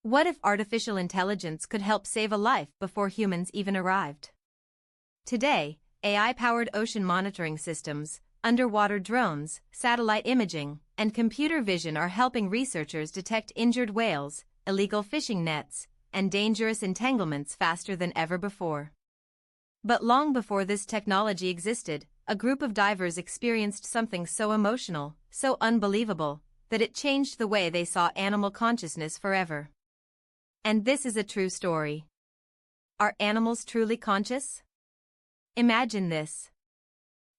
What if artificial intelligence could help save a life before humans even arrived? Today, AI-powered ocean monitoring systems, underwater drones, satellite imaging, and computer vision are helping researchers detect injured whales, illegal fishing nets, and dangerous entanglements faster than ever before. But long before this technology existed, a group of divers experienced something so emotional, so unbelievable, that it changed the way they saw animal consciousness forever. And this is a true story. Are animals truly conscious? Imagine this.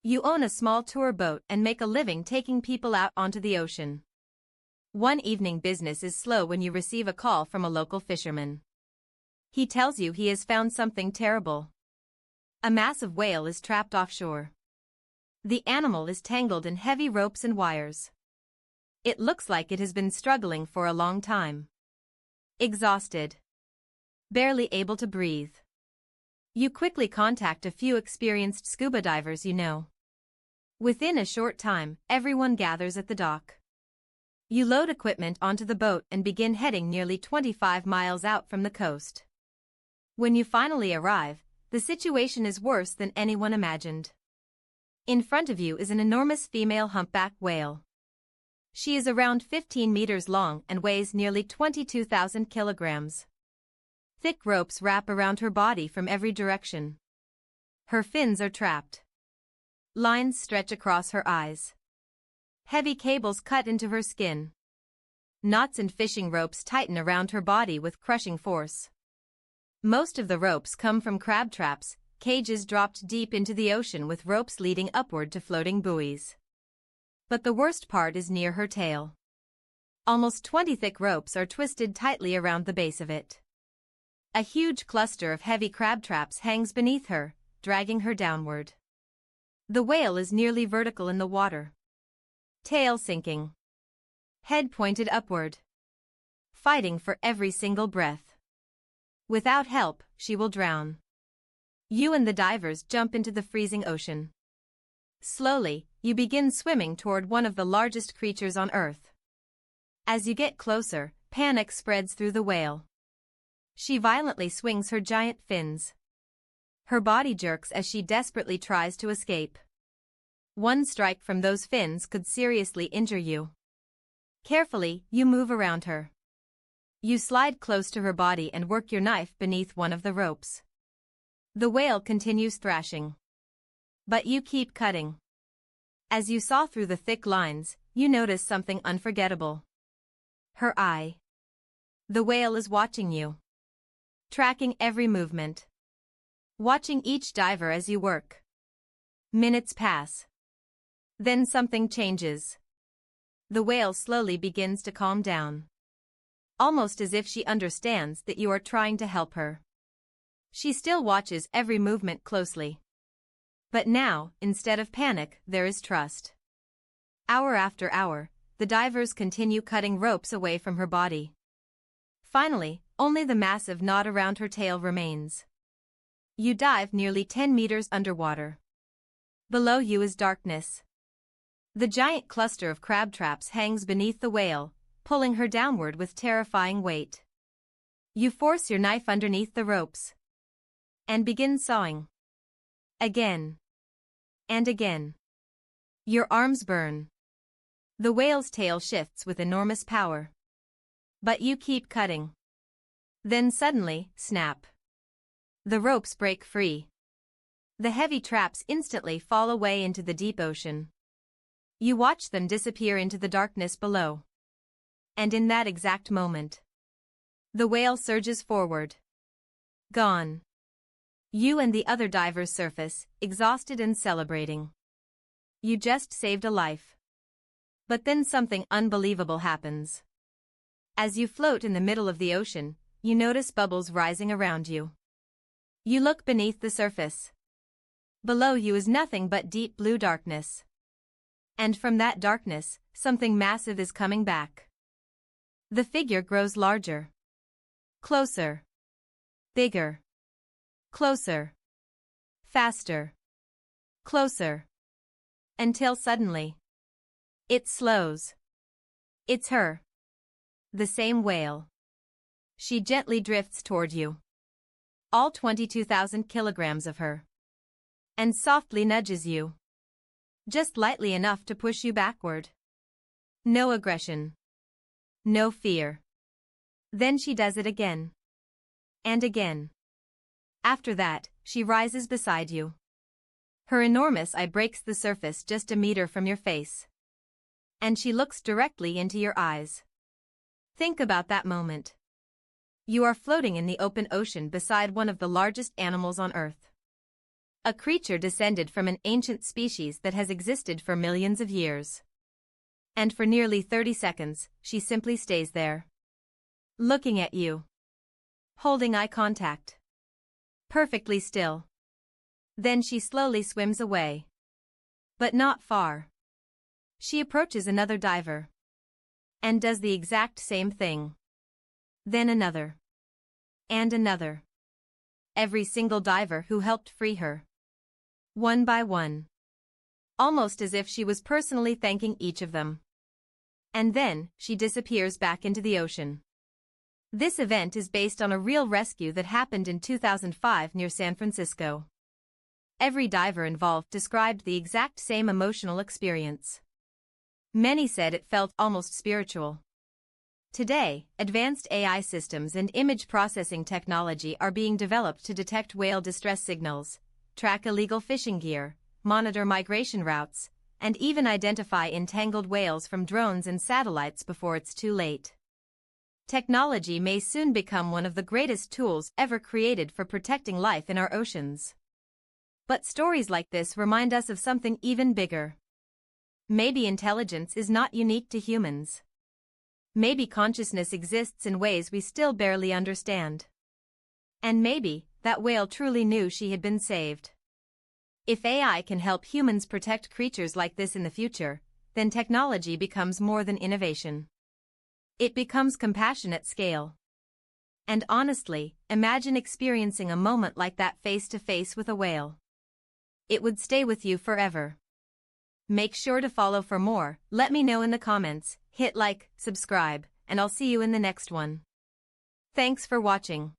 You own a small tour boat and make a living taking people out onto the ocean. One evening business is slow when you receive a call from a local fisherman. He tells you he has found something terrible. A massive whale is trapped offshore. The animal is tangled in heavy ropes and wires. It looks like it has been struggling for a long time. Exhausted. Barely able to breathe. You quickly contact a few experienced scuba divers you know. Within a short time, everyone gathers at the dock. You load equipment onto the boat and begin heading nearly 25 miles out from the coast. When you finally arrive, the situation is worse than anyone imagined. In front of you is an enormous female humpback whale. She is around 15 meters long and weighs nearly 22,000 kilograms. Thick ropes wrap around her body from every direction. Her fins are trapped. Lines stretch across her eyes. Heavy cables cut into her skin. Knots and fishing ropes tighten around her body with crushing force. Most of the ropes come from crab traps, cages dropped deep into the ocean with ropes leading upward to floating buoys. But the worst part is near her tail. Almost 20 thick ropes are twisted tightly around the base of it. A huge cluster of heavy crab traps hangs beneath her, dragging her downward. The whale is nearly vertical in the water. Tail sinking. Head pointed upward. Fighting for every single breath. Without help, she will drown. You and the divers jump into the freezing ocean. Slowly, you begin swimming toward one of the largest creatures on Earth. As you get closer, panic spreads through the whale. She violently swings her giant fins. Her body jerks as she desperately tries to escape. One strike from those fins could seriously injure you. Carefully, you move around her. You slide close to her body and work your knife beneath one of the ropes. The whale continues thrashing. But you keep cutting. As you saw through the thick lines, you notice something unforgettable. Her eye. The whale is watching you. Tracking every movement. Watching each diver as you work. Minutes pass. Then something changes. The whale slowly begins to calm down. Almost as if she understands that you are trying to help her. She still watches every movement closely. But now, instead of panic, there is trust. Hour after hour, the divers continue cutting ropes away from her body. Finally, only the massive knot around her tail remains. You dive nearly 10 meters underwater. Below you is darkness. The giant cluster of crab traps hangs beneath the whale, pulling her downward with terrifying weight. You force your knife underneath the ropes. And begin sawing. Again. And again. Your arms burn. The whale's tail shifts with enormous power. But you keep cutting. Then suddenly, snap. The ropes break free. The heavy traps instantly fall away into the deep ocean. You watch them disappear into the darkness below. And in that exact moment, the whale surges forward. Gone. You and the other divers surface, exhausted and celebrating. You just saved a life. But then something unbelievable happens. As you float in the middle of the ocean, you notice bubbles rising around you. You look beneath the surface. Below you is nothing but deep blue darkness. And from that darkness, something massive is coming back. The figure grows larger. Closer. Bigger. Closer. Faster. Closer. Until suddenly, it slows. It's her. The same whale. She gently drifts toward you. All 22,000 kilograms of her. And softly nudges you. Just lightly enough to push you backward. No aggression. No fear. Then she does it again. And again. After that, she rises beside you. Her enormous eye breaks the surface just a meter from your face. And she looks directly into your eyes. Think about that moment. You are floating in the open ocean beside one of the largest animals on Earth. A creature descended from an ancient species that has existed for millions of years. And for nearly 30 seconds, she simply stays there. Looking at you. Holding eye contact. Perfectly still. Then she slowly swims away. But not far. She approaches another diver. And does the exact same thing. Then another. And another. Every single diver who helped free her. One by one. Almost as if she was personally thanking each of them. And then, she disappears back into the ocean. This event is based on a real rescue that happened in 2005 near San Francisco. Every diver involved described the exact same emotional experience. Many said it felt almost spiritual. Today, advanced AI systems and image processing technology are being developed to detect whale distress signals, track illegal fishing gear, monitor migration routes, and even identify entangled whales from drones and satellites before it's too late. Technology may soon become one of the greatest tools ever created for protecting life in our oceans. But stories like this remind us of something even bigger. Maybe intelligence is not unique to humans. Maybe consciousness exists in ways we still barely understand. And maybe that whale truly knew she had been saved. If AI can help humans protect creatures like this in the future, then technology becomes more than innovation. It becomes compassion at scale. And honestly, imagine experiencing a moment like that face to face with a whale. It would stay with you forever. Make sure to follow for more, let me know in the comments, hit like, subscribe, and I'll see you in the next one. Thanks for watching.